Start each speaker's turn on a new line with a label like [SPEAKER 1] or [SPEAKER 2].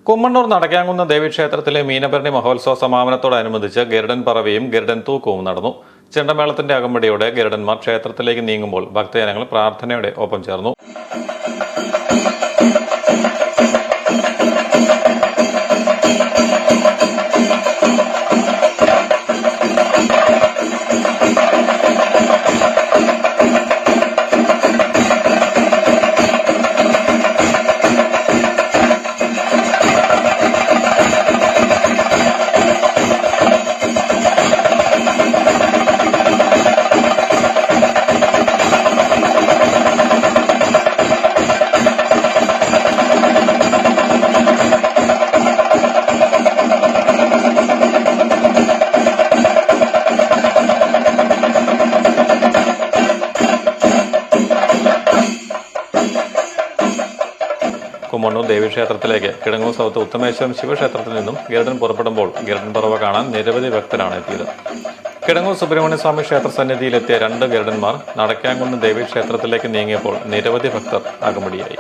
[SPEAKER 1] കുമ്മണ്ണൂർ നടക്കാങ്കുന്ന് ദേവീക്ഷേത്രത്തിലെ മീനഭരണി മഹോത്സവ സമാപനത്തോടനുബന്ധിച്ച് ഗരുഡൻ പറവയും ഗരുഡൻ തൂക്കവും നടന്നു. ചെണ്ടമേളത്തിന്റെ അകമ്പടിയോടെ ഗരുഡന്മാർ ക്ഷേത്രത്തിലേക്ക് നീങ്ങുമ്പോൾ ഭക്തജനങ്ങൾ പ്രാർത്ഥനയോടെ ഒപ്പം ചേർന്നു. കുമ്മണ്ണൂർ ദേവീക്ഷേത്രത്തിലേക്ക് കിടങ്ങൂർ സൗത്ത് ഉത്തമേശ്വരം ശിവക്ഷേത്രത്തിൽ നിന്നും ഗരുഡൻ പുറപ്പെടുമ്പോൾ ഗരുഡൻ പറവ കാണാൻ നിരവധി ഭക്തരാണ് എത്തിയത്. കിടങ്ങൂർ സുബ്രഹ്മണ്യ സ്വാമി ക്ഷേത്ര സന്നിധിയിലെത്തിയ 2 ഗരുഡന്മാർ നടക്കാങ്കുന്ന് ദേവീക്ഷേത്രത്തിലേക്ക് നീങ്ങിയപ്പോൾ നിരവധി ഭക്തർ അകമ്പടിയായി.